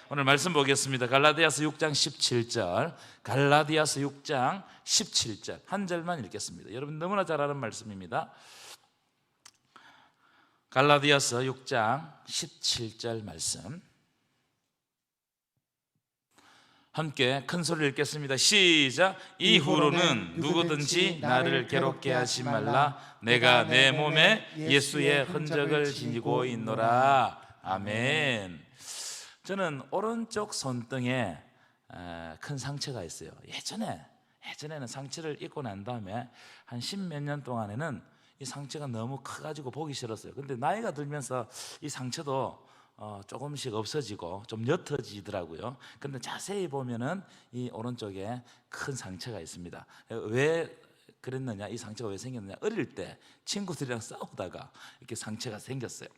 오늘 말씀 보겠습니다. 갈라디아서 6장 17절, 갈라디아서 6장 17절 한 절만 읽겠습니다. 여러분 너무나 잘 아는 말씀입니다. 갈라디아서 6장 17절 말씀 함께 큰 소리를 읽겠습니다. 시작. 이후로는 누구든지 나를 괴롭게 하지 말라. 내가 내 몸에 예수의 흔적을 지니고 있노라. 아멘. 저는 오른쪽 손등에 큰 상처가 있어요. 예전에는 상처를 입고 난 다음에 한 10몇 년 동안에는 이 상처가 너무 커가지고 보기 싫었어요. 근데 나이가 들면서 이 상처도 조금씩 없어지고 좀 옅어지더라고요. 근데 자세히 보면은 이 오른쪽에 큰 상처가 있습니다. 왜 그랬느냐, 이 상처가 왜 생겼느냐, 어릴 때 친구들이랑 싸우다가 이렇게 상처가 생겼어요.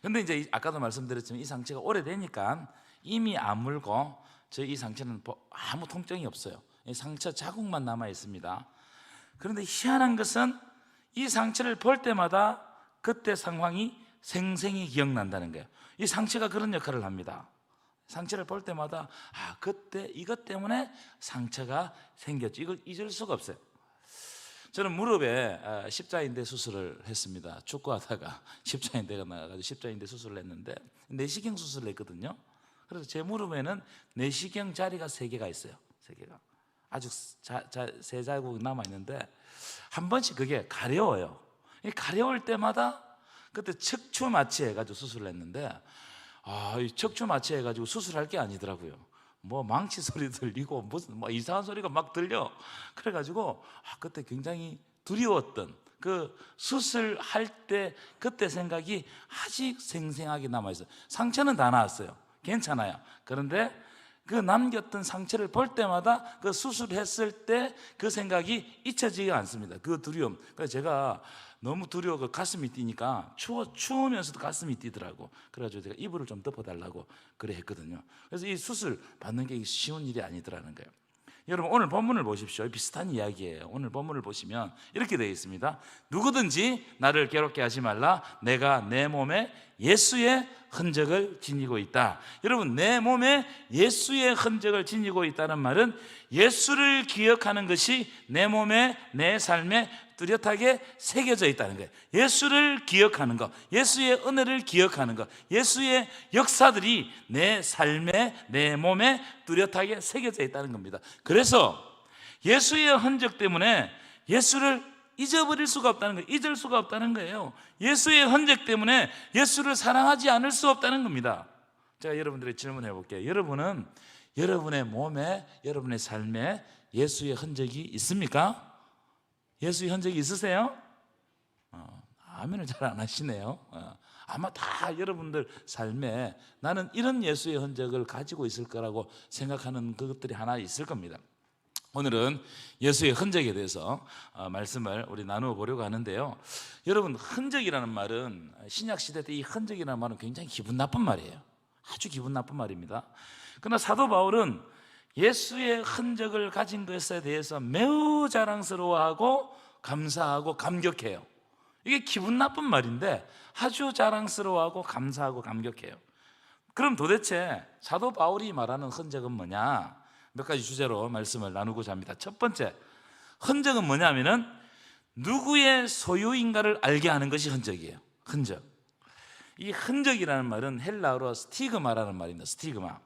근데 이제 아까도 말씀드렸지만 이 상처가 오래되니까 이미 아물고 이 상처는 아무 통증이 없어요. 이 상처 자국만 남아 있습니다. 그런데 희한한 것은 이 상처를 볼 때마다 그때 상황이 생생히 기억난다는 거예요. 이 상처가 그런 역할을 합니다. 상처를 볼 때마다 그때 이것 때문에 상처가 생겼지, 이걸 잊을 수가 없어요. 저는 무릎에 십자인대 수술을 했습니다. 축구하다가 십자인대가 나가지고 십자인대 수술을 했는데 내시경 수술을 했거든요. 그래서 제 무릎에는 내시경 자리가 3개가 있어요. 3개가 아주 세 자국이 남아 있는데 한 번씩 그게 가려워요. 가려울 때마다 그때 척추 마취 해가지고 수술을 했는데 이 척추 마취 해가지고 수술할 게 아니더라고요. 뭐 망치 소리 들리고 무슨 이상한 소리가 막 들려. 그래가지고 그때 굉장히 두려웠던 그 수술할 때 그때 생각이 아직 생생하게 남아있어요. 상처는 다 나았어요. 괜찮아요. 그런데 그 남겼던 상처를 볼 때마다 그 수술했을 때 그 생각이 잊혀지지 않습니다. 그 두려움. 그래서 제가 너무 두려워 가슴이 뛰니까 추우면서도 가슴이 뛰더라고. 그래가지고 제가 이불을 좀 덮어달라고 그래 했거든요. 그래서 이 수술 받는 게 쉬운 일이 아니더라는 거예요. 여러분 오늘 본문을 보십시오. 비슷한 이야기예요. 오늘 본문을 보시면 이렇게 되어 있습니다. 누구든지 나를 괴롭게 하지 말라. 내가 내 몸에 예수의 흔적을 지니고 있다. 여러분 내 몸에 예수의 흔적을 지니고 있다는 말은 예수를 기억하는 것이 내 몸에 내 삶에 뚜렷하게 새겨져 있다는 거예요. 예수를 기억하는 것, 예수의 은혜를 기억하는 것, 예수의 역사들이 내 삶에 내 몸에 뚜렷하게 새겨져 있다는 겁니다. 그래서 예수의 흔적 때문에 예수를 잊어버릴 수가 없다는 거예요. 잊을 수가 없다는 거예요. 예수의 흔적 때문에 예수를 사랑하지 않을 수 없다는 겁니다. 제가 여러분들에게 질문해 볼게요. 여러분은 여러분의 몸에, 여러분의 삶에 예수의 흔적이 있습니까? 예수의 흔적이 있으세요? 아멘을 잘 안 하시네요. 아마 다 여러분들 삶에 나는 이런 예수의 흔적을 가지고 있을 거라고 생각하는 그것들이 하나 있을 겁니다. 오늘은 예수의 흔적에 대해서 말씀을 우리 나누어 보려고 하는데요. 여러분 흔적이라는 말은 신약시대 때 이 흔적이라는 말은 굉장히 기분 나쁜 말이에요. 아주 기분 나쁜 말입니다. 그러나 사도 바울은 예수의 흔적을 가진 것에 대해서 매우 자랑스러워하고 감사하고 감격해요. 이게 기분 나쁜 말인데 아주 자랑스러워하고 감사하고 감격해요. 그럼 도대체 사도 바울이 말하는 흔적은 뭐냐? 몇 가지 주제로 말씀을 나누고자 합니다. 첫 번째, 흔적은 뭐냐면은 누구의 소유인가를 알게 하는 것이 흔적이에요. 흔적. 이 흔적이라는 말은 헬라어로 스티그마라는 말입니다. 스티그마.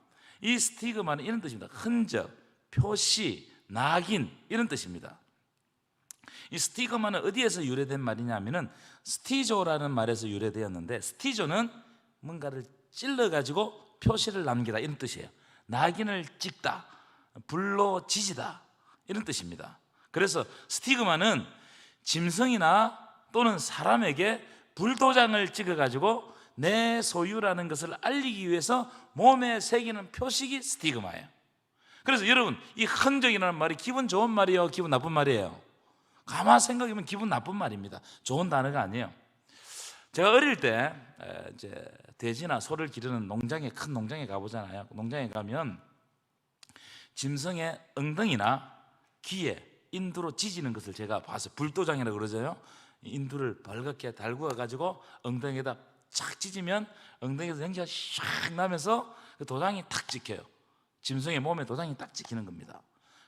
이 스티그마는 이런 뜻입니다. 흔적, 표시, 낙인 이런 뜻입니다. 이 스티그마는 어디에서 유래된 말이냐면은 스티조라는 말에서 유래되었는데, 스티조는 뭔가를 찔러가지고 표시를 남기다 이런 뜻이에요. 낙인을 찍다, 불로 지지다 이런 뜻입니다. 그래서 스티그마는 짐승이나 또는 사람에게 불도장을 찍어가지고 내 소유라는 것을 알리기 위해서 몸에 새기는 표식이 스티그마예요. 그래서 여러분 이 흔적이라는 말이 기분 좋은 말이에요, 기분 나쁜 말이에요? 가만 생각해보면 기분 나쁜 말입니다. 좋은 단어가 아니에요. 제가 어릴 때 이제 돼지나 소를 기르는 농장에, 큰 농장에 가보잖아요. 농장에 가면 짐승의 엉덩이나 귀에 인두로 찢는 것을 제가 봐서, 불도장이라고 그러죠. 인두를 벌겋게 달구어 가지고 엉덩이에다 착 찢으면 엉덩이에서 연기가 샥 나면서 그 도장이 탁 찍혀요. 짐승의 몸에 도장이 딱 찍히는 겁니다.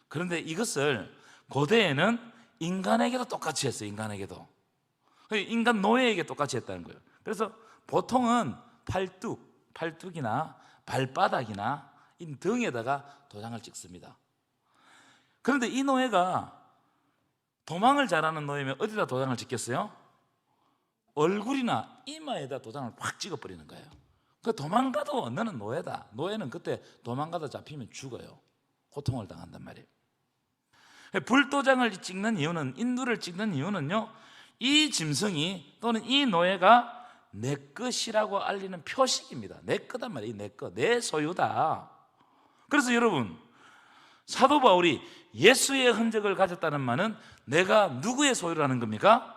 그런데 이것을 고대에는 인간에게도 똑같이 했어요. 인간에게도. 인간 노예에게 똑같이 했다는 거예요. 그래서 보통은 팔뚝이나 발바닥이나 이 등에다가 도장을 찍습니다. 그런데 이 노예가 도망을 잘하는 노예면 어디다 도장을 찍겠어요? 얼굴이나 이마에다 도장을 확 찍어버리는 거예요. 그 도망가도 너는 노예다. 노예는 그때 도망가다 잡히면 죽어요. 고통을 당한단 말이에요. 불도장을 찍는 이유는, 인두를 찍는 이유는요, 이 짐승이 또는 이 노예가 내 것이라고 알리는 표식입니다. 내 거단 말이에요. 내 거, 내 소유다. 그래서 여러분, 사도 바울이 예수의 흔적을 가졌다는 말은 내가 누구의 소유라는 겁니까?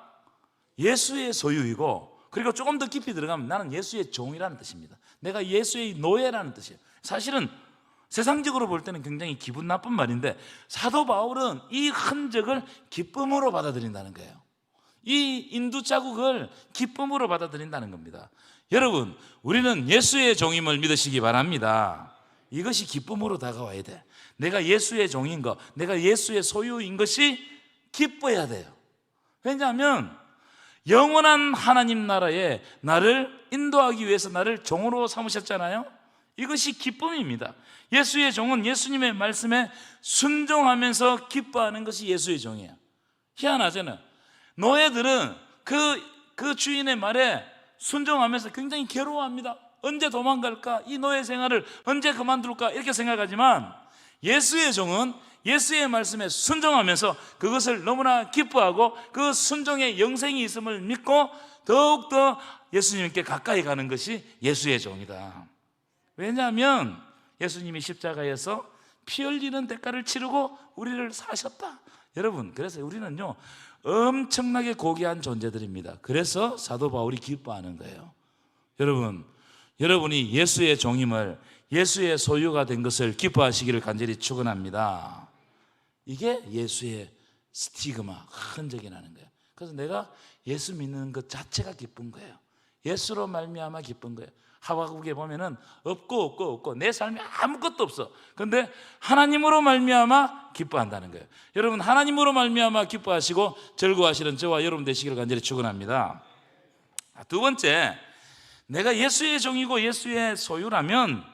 예수의 소유이고, 그리고 조금 더 깊이 들어가면 나는 예수의 종이라는 뜻입니다. 내가 예수의 노예라는 뜻이에요. 사실은 세상적으로 볼 때는 굉장히 기분 나쁜 말인데, 사도 바울은 이 흔적을 기쁨으로 받아들인다는 거예요. 이 인두 자국을 기쁨으로 받아들인다는 겁니다. 여러분, 우리는 예수의 종임을 믿으시기 바랍니다. 이것이 기쁨으로 다가와야 돼. 내가 예수의 종인 것, 내가 예수의 소유인 것이 기뻐야 돼요. 왜냐하면 영원한 하나님 나라에 나를 인도하기 위해서 나를 종으로 삼으셨잖아요. 이것이 기쁨입니다. 예수의 종은 예수님의 말씀에 순종하면서 기뻐하는 것이 예수의 종이에요. 희한하잖아요. 노예들은 그 주인의 말에 순종하면서 굉장히 괴로워합니다. 언제 도망갈까? 이 노예 생활을 언제 그만둘까? 이렇게 생각하지만 예수의 종은 예수의 말씀에 순종하면서 그것을 너무나 기뻐하고 그 순종에 영생이 있음을 믿고 더욱더 예수님께 가까이 가는 것이 예수의 종이다. 왜냐하면 예수님이 십자가에서 피 흘리는 대가를 치르고 우리를 사셨다. 여러분, 그래서 우리는요 엄청나게 고귀한 존재들입니다. 그래서 사도 바울이 기뻐하는 거예요. 여러분, 여러분이 예수의 종임을, 예수의 소유가 된 것을 기뻐하시기를 간절히 축원합니다. 이게 예수의 스티그마, 흔적이 나는 거예요. 그래서 내가 예수 믿는 것 자체가 기쁜 거예요. 예수로 말미암아 기쁜 거예요. 하박국에 보면은 없고 내 삶에 아무것도 없어. 그런데 하나님으로 말미암아 기뻐한다는 거예요. 여러분, 하나님으로 말미암아 기뻐하시고 즐거워하시는 저와 여러분 되시기를 간절히 축원합니다. 두 번째, 내가 예수의 종이고 예수의 소유라면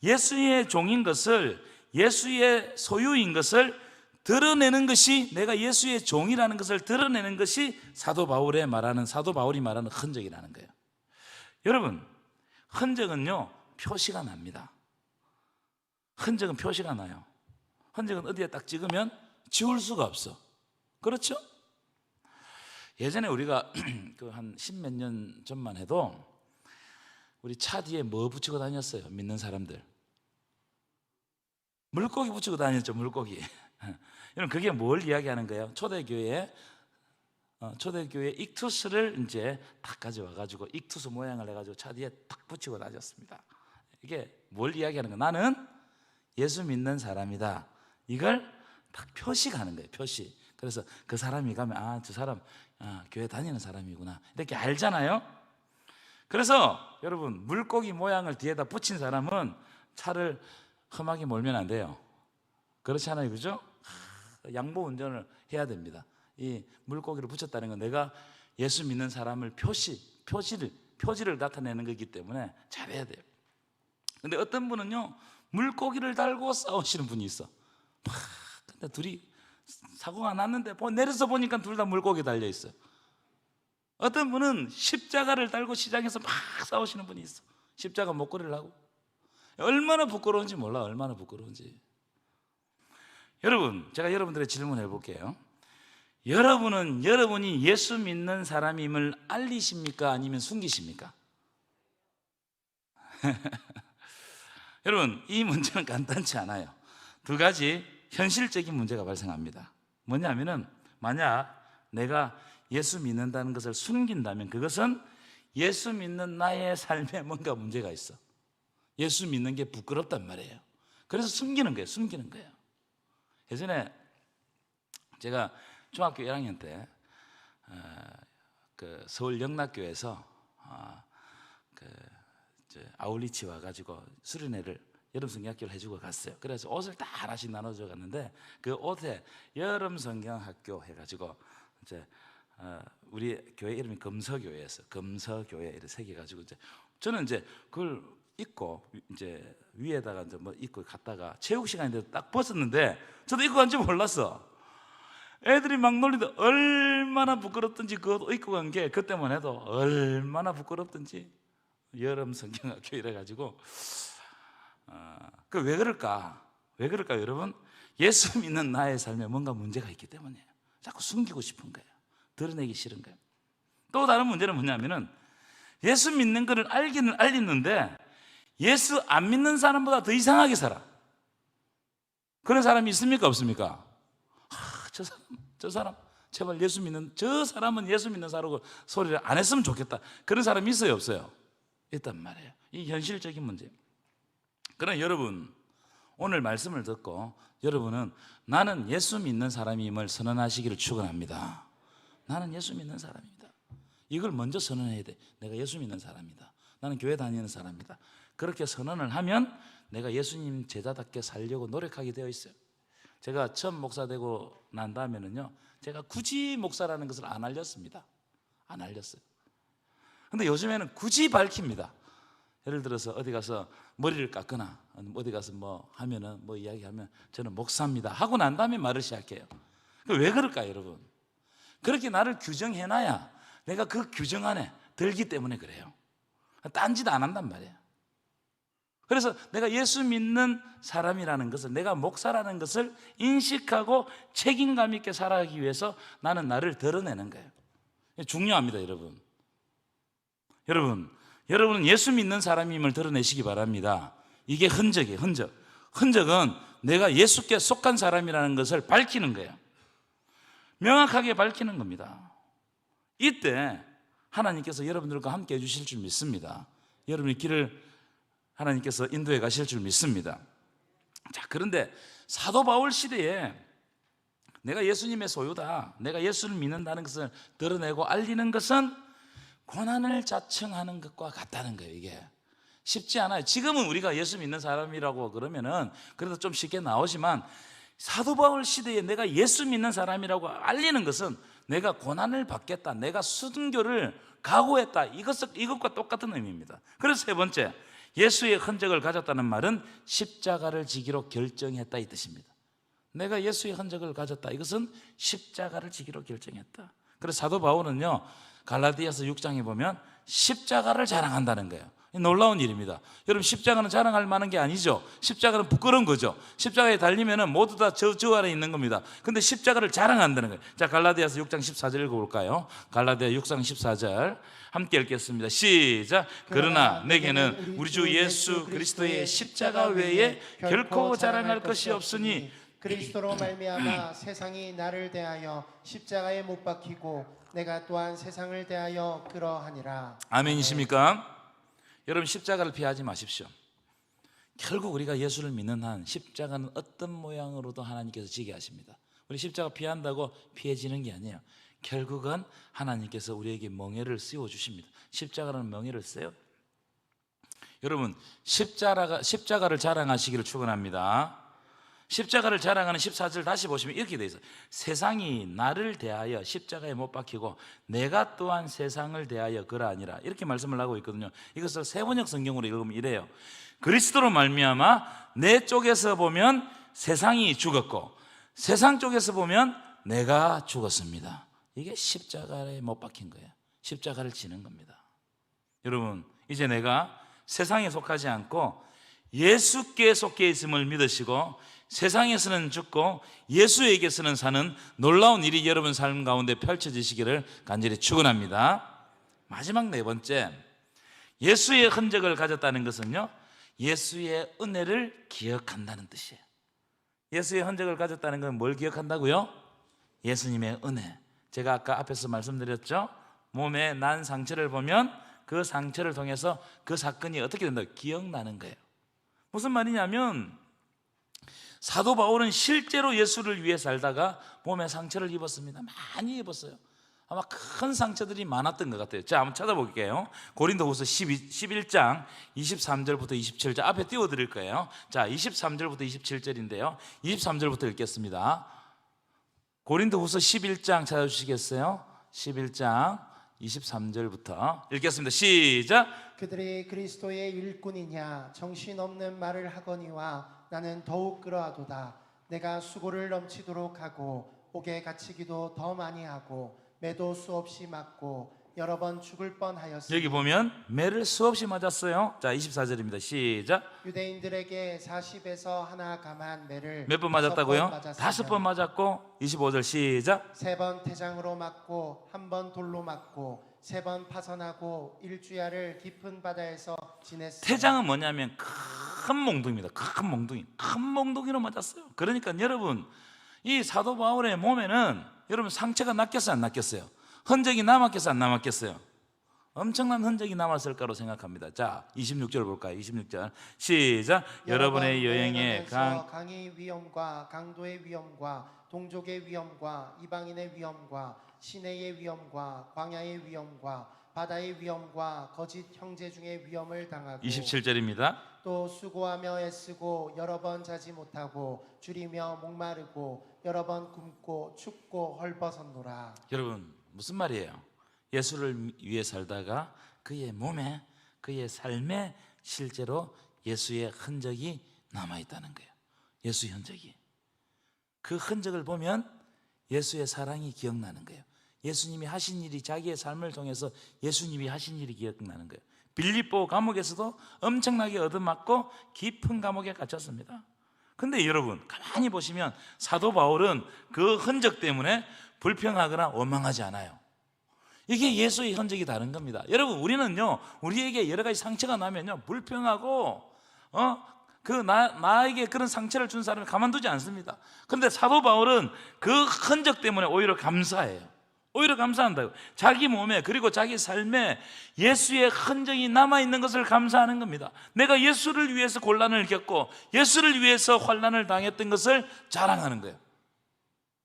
예수의 종인 것을, 예수의 소유인 것을 드러내는 것이, 내가 예수의 종이라는 것을 드러내는 것이 사도 바울이 말하는 흔적이라는 거예요. 여러분, 흔적은요 표시가 납니다. 흔적은 표시가 나요. 흔적은 어디에 딱 찍으면 지울 수가 없어. 그렇죠? 예전에 우리가 그 한 10몇 년 전만 해도 우리 차 뒤에 뭐 붙이고 다녔어요? 믿는 사람들 물고기 붙이고 다녔죠. 물고기. 여러분, 그게 뭘 이야기하는 거예요? 초대교회 익투스를 이제 딱 가져와가지고 익투스 모양을 해가지고 차 뒤에 딱 붙이고 다녔습니다. 이게 뭘 이야기하는 거야? 나는 예수 믿는 사람이다. 이걸 딱 표시하는 거예요. 표시. 그래서 그 사람이 가면 저 사람 교회 다니는 사람이구나 이렇게 알잖아요. 그래서 여러분, 물고기 모양을 뒤에다 붙인 사람은 차를 험하게 몰면 안 돼요. 그렇잖아요, 그죠? 양보 운전을 해야 됩니다. 이 물고기를 붙였다는 건 내가 예수 믿는 사람을 표지를 나타내는 거기 때문에 잘해야 돼요. 근데 어떤 분은요 물고기를 달고 싸우시는 분이 있어. 근데 둘이 사고가 났는데 내려서 보니까 둘 다 물고기 달려 있어요. 어떤 분은 십자가를 달고 시장에서 막 싸우시는 분이 있어. 십자가 목걸이를 하고. 얼마나 부끄러운지 몰라. 얼마나 부끄러운지. 여러분, 제가 여러분들의 질문을 해볼게요. 여러분은 여러분이 예수 믿는 사람임을 알리십니까? 아니면 숨기십니까? 여러분, 이 문제는 간단치 않아요. 두 가지 현실적인 문제가 발생합니다. 뭐냐면은, 만약 내가 예수 믿는다는 것을 숨긴다면 그것은 예수 믿는 나의 삶에 뭔가 문제가 있어. 예수 믿는 게 부끄럽단 말이에요. 그래서 숨기는 거예요. 예전에 제가 중학교 1학년 때 그 서울 영락교에서 그 아울리치 와가지고 수련회를 여름 성경학교를 해주고 갔어요. 그래서 옷을 다 하나씩 나눠줘 갔는데 그 옷에 여름 성경학교 해가지고 이제 우리 교회 이름이 금서교회였어. 금서교회 이렇게 새겨가지고 저는 그걸 입고 이제 위에다가 뭐 입고 갔다가 체육 시간인데 딱 벗었는데 저도 입고 간지 몰랐어. 애들이 막 놀리다 얼마나 부끄럽던지 그거 입고 간 게 그때만 해도 얼마나 부끄럽던지 여름 성경학교 이래가지고 그 왜 그럴까? 왜 그럴까요, 여러분? 예수 믿는 나의 삶에 뭔가 문제가 있기 때문이에요. 자꾸 숨기고 싶은 거예요. 드러내기 싫은 거예요. 또 다른 문제는 뭐냐면은 예수 믿는 것을 알기는 알리는데 예수 안 믿는 사람보다 더 이상하게 살아. 그런 사람이 있습니까, 없습니까? 저 사람 제발 예수 믿는 저 사람은 예수 믿는 사람이라고 소리를 안 했으면 좋겠다. 그런 사람이 있어요, 없어요? 있단 말이에요. 이 현실적인 문제. 그러나 여러분, 오늘 말씀을 듣고 여러분은 나는 예수 믿는 사람임을 선언하시기를 축원합니다. 나는 예수 믿는 사람입니다. 이걸 먼저 선언해야 돼. 내가 예수 믿는 사람이다. 나는 교회 다니는 사람이다. 그렇게 선언을 하면 내가 예수님 제자답게 살려고 노력하게 되어 있어요. 제가 처음 목사 되고 난 다음에는요, 제가 굳이 목사라는 것을 안 알렸습니다. 안 알렸어요. 근데 요즘에는 굳이 밝힙니다. 예를 들어서 어디 가서 머리를 깎거나 어디 가서 뭐 하면은 뭐 이야기하면 저는 목사입니다 하고 난 다음에 말을 시작해요. 왜 그럴까요, 여러분? 그렇게 나를 규정해놔야 내가 그 규정 안에 들기 때문에 그래요. 딴짓 안 한단 말이에요. 그래서 내가 예수 믿는 사람이라는 것을, 내가 목사라는 것을 인식하고 책임감 있게 살아가기 위해서 나는 나를 드러내는 거예요. 중요합니다, 여러분. 여러분은 예수 믿는 사람임을 드러내시기 바랍니다. 이게 흔적이에요, 흔적. 흔적은 내가 예수께 속한 사람이라는 것을 밝히는 거예요. 명확하게 밝히는 겁니다. 이때 하나님께서 여러분들과 함께 해주실 줄 믿습니다. 여러분의 길을 하나님께서 인도해 가실 줄 믿습니다. 자, 그런데 사도 바울 시대에 내가 예수님의 소유다, 내가 예수를 믿는다는 것을 드러내고 알리는 것은 고난을 자청하는 것과 같다는 거예요. 이게 쉽지 않아요. 지금은 우리가 예수 믿는 사람이라고 그러면은 그래도 좀 쉽게 나오지만 사도 바울 시대에 내가 예수 믿는 사람이라고 알리는 것은 내가 고난을 받겠다, 내가 순교를 각오했다, 이것과 똑같은 의미입니다. 그래서 세 번째, 예수의 흔적을 가졌다는 말은 십자가를 지기로 결정했다 이 뜻입니다. 내가 예수의 흔적을 가졌다, 이것은 십자가를 지기로 결정했다. 그래서 사도 바울은요, 갈라디아서 6장에 보면 십자가를 자랑한다는 거예요. 놀라운 일입니다. 여러분, 십자가는 자랑할 만한 게 아니죠. 십자가는 부끄러운 거죠. 십자가에 달리면 모두 다 저 아래 있는 겁니다. 근데 십자가를 자랑한다는 거예요. 자, 갈라디아서 6장 14절 읽어볼까요? 갈라디아 6장 14절 함께 읽겠습니다. 시작. 그러나 내게는 우리 주 예수 그리스도의 십자가 외에 결코 자랑할 것이 없으니 그리스도로 말미암아 세상이 나를 대하여 십자가에 못 박히고 내가 또한 세상을 대하여 그러하니라. 아멘이십니까? 여러분, 십자가를 피하지 마십시오. 결국 우리가 예수를 믿는 한 십자가는 어떤 모양으로도 하나님께서 지게 하십니다. 우리 십자가 피한다고 피해지는 게 아니에요. 결국은 하나님께서 우리에게 멍에를 씌워주십니다. 십자가라는 멍에를 써요. 여러분, 십자가를 자랑하시기를 축원합니다. 십자가를 자랑하는 14절 다시 보시면 이렇게 되어 있어요. 세상이 나를 대하여 십자가에 못 박히고 내가 또한 세상을 대하여 그러하니라, 이렇게 말씀을 하고 있거든요. 이것을 세번역 성경으로 읽으면 이래요. 그리스도로 말미암아 내 쪽에서 보면 세상이 죽었고 세상 쪽에서 보면 내가 죽었습니다. 이게 십자가에 못 박힌 거예요. 십자가를 지는 겁니다. 여러분, 이제 내가 세상에 속하지 않고 예수께 속해 있음을 믿으시고 세상에서는 죽고 예수에게서는 사는 놀라운 일이 여러분 삶 가운데 펼쳐지시기를 간절히 축원합니다. 마지막 네 번째, 예수의 흔적을 가졌다는 것은요, 예수의 은혜를 기억한다는 뜻이에요. 예수의 흔적을 가졌다는 건 뭘 기억한다고요? 예수님의 은혜. 제가 아까 앞에서 말씀드렸죠. 몸에 난 상처를 보면 그 상처를 통해서 그 사건이 어떻게 된다? 기억나는 거예요. 무슨 말이냐면 사도 바울은 실제로 예수를 위해 살다가 몸에 상처를 입었습니다. 많이 입었어요. 아마 큰 상처들이 많았던 것 같아요. 자, 한번 찾아볼게요. 고린도후서 11장 23절부터 27절 앞에 띄워드릴 거예요. 자, 23절부터 27절인데요 23절부터 읽겠습니다. 고린도후서 11장 찾아주시겠어요? 11장 23절부터 읽겠습니다. 시작. 그들이 그리스도의 일꾼이냐 정신없는 말을 하거니와 나는 더욱 그러하도다. 내가 수고를 넘치도록 하고 옥에 갇히기도 더 많이 하고 매도 수없이 맞고 여러 번 죽을 뻔하였으니 여기 보면 매를 수없이 맞았어요. 자, 24절입니다. 시작. 유대인들에게 40에서 하나 감한 매를 몇 번 맞았다고요? 5번 맞았으며 맞았고 25절 시작. 3번 태장으로 맞고 1번 돌로 맞고 3번 파선하고 일주야를 깊은 바다에서 지냈으며 태장은 뭐냐면 큰 몽둥이입니다. 큰 몽둥이. 큰 몽둥이로 맞았어요. 그러니까 여러분, 이 사도 바울의 몸에는 여러분 상처가 낚였어요, 안 낚였어요? 흔적이 남았겠어요, 안 남았겠어요? 엄청난 흔적이 남았을 거로 생각합니다. 자, 26절 볼까요? 26절 시작. 여러분의 여행에 강의 위험과 강도의 위험과 동족의 위험과 이방인의 위험과 시내의 위험과 광야의 위험과 바다의 위험과 거짓 형제 중에 위험을 당하고 27절입니다. 또 수고하며 애쓰고 여러 번 자지 못하고 줄이며 목마르고 여러 번 굶고 춥고 헐벗었노라. 여러분, 무슨 말이에요? 예수를 위해 살다가 그의 몸에, 그의 삶에 실제로 예수의 흔적이 남아있다는 거예요. 예수 흔적이. 그 흔적을 보면 예수의 사랑이 기억나는 거예요. 예수님이 하신 일이, 자기의 삶을 통해서 예수님이 하신 일이 기억나는 거예요. 빌립보 감옥에서도 엄청나게 얻어맞고 깊은 감옥에 갇혔습니다. 근데 여러분, 가만히 보시면 사도 바울은 그 흔적 때문에 불평하거나 원망하지 않아요. 이게 예수의 흔적이 다른 겁니다. 여러분, 우리는요, 우리에게 여러 가지 상처가 나면요, 불평하고 나에게 그런 상처를 준 사람을 가만두지 않습니다. 그런데 사도 바울은 그 흔적 때문에 오히려 감사해요. 오히려 감사한다고. 자기 몸에, 그리고 자기 삶에 예수의 흔적이 남아있는 것을 감사하는 겁니다. 내가 예수를 위해서 곤란을 겪고 예수를 위해서 환난을 당했던 것을 자랑하는 거예요.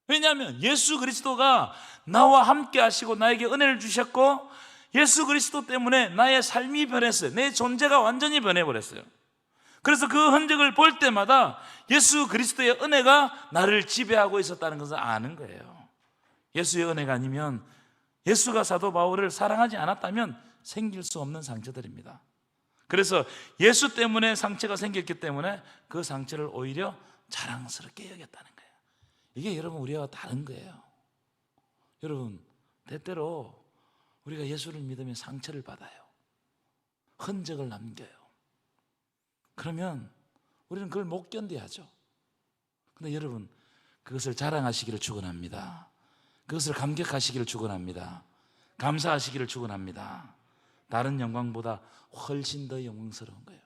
왜냐하면 예수 그리스도가 나와 함께 하시고 나에게 은혜를 주셨고, 예수 그리스도 때문에 나의 삶이 변했어요. 내 존재가 완전히 변해버렸어요. 그래서 그 흔적을 볼 때마다 예수 그리스도의 은혜가 나를 지배하고 있었다는 것을 아는 거예요. 예수의 은혜가 아니면, 예수가 사도 바울을 사랑하지 않았다면 생길 수 없는 상처들입니다. 그래서 예수 때문에 상처가 생겼기 때문에 그 상처를 오히려 자랑스럽게 여겼다는 거예요. 이게 여러분, 우리와 다른 거예요. 여러분, 때때로 우리가 예수를 믿으면 상처를 받아요. 흔적을 남겨요. 그러면 우리는 그걸 못 견뎌하죠. 근데 여러분, 그것을 자랑하시기를 축원합니다. 그것을 감격하시기를 축원합니다. 감사하시기를 축원합니다. 다른 영광보다 훨씬 더 영광스러운 거예요.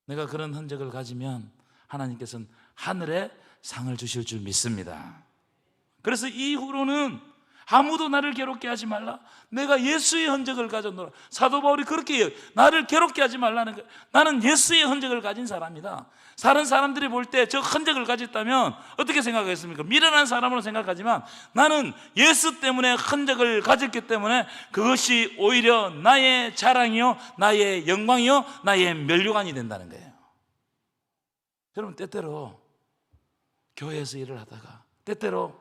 내가 그런 흔적을 가지면 하나님께서는 하늘에 상을 주실 줄 믿습니다. 그래서 이후로는 아무도 나를 괴롭게 하지 말라. 내가 예수의 흔적을 가졌노라. 사도 바울이 그렇게 나를 괴롭게 하지 말라는 거예요. 나는 예수의 흔적을 가진 사람이다. 다른 사람들이 볼 때 저 흔적을 가졌다면 어떻게 생각하겠습니까? 미련한 사람으로 생각하지만 나는 예수 때문에 흔적을 가졌기 때문에 그것이 오히려 나의 자랑이요, 나의 영광이요, 나의 면류관이 된다는 거예요. 여러분, 때때로 교회에서 일을 하다가, 때때로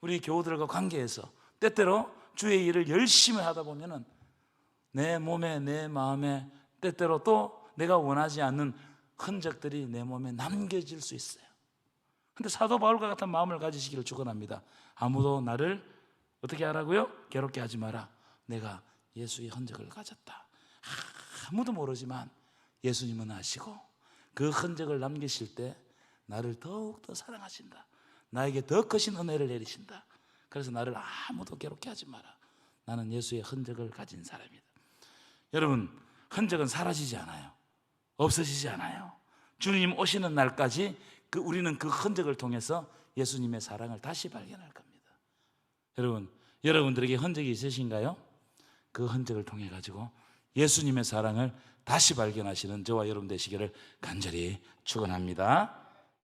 우리 교우들과 관계에서, 때때로 주의 일을 열심히 하다 보면은 내 몸에, 내 마음에 때때로 또 내가 원하지 않는 흔적들이 내 몸에 남겨질 수 있어요. 근데 사도 바울과 같은 마음을 가지시기를 축원합니다. 아무도 나를 어떻게 하라고요? 괴롭게 하지 마라. 내가 예수의 흔적을 가졌다. 아무도 모르지만 예수님은 아시고 그 흔적을 남기실 때 나를 더욱더 사랑하신다. 나에게 더 크신 은혜를 내리신다. 그래서 나를 아무도 괴롭게 하지 마라. 나는 예수의 흔적을 가진 사람이다. 여러분, 흔적은 사라지지 않아요. 없어지지 않아요. 주님 오시는 날까지 우리는 그 흔적을 통해서 예수님의 사랑을 다시 발견할 겁니다. 여러분, 여러분들에게 흔적이 있으신가요? 그 흔적을 통해 가지고 예수님의 사랑을 다시 발견하시는 저와 여러분 되시기를 간절히 축원합니다.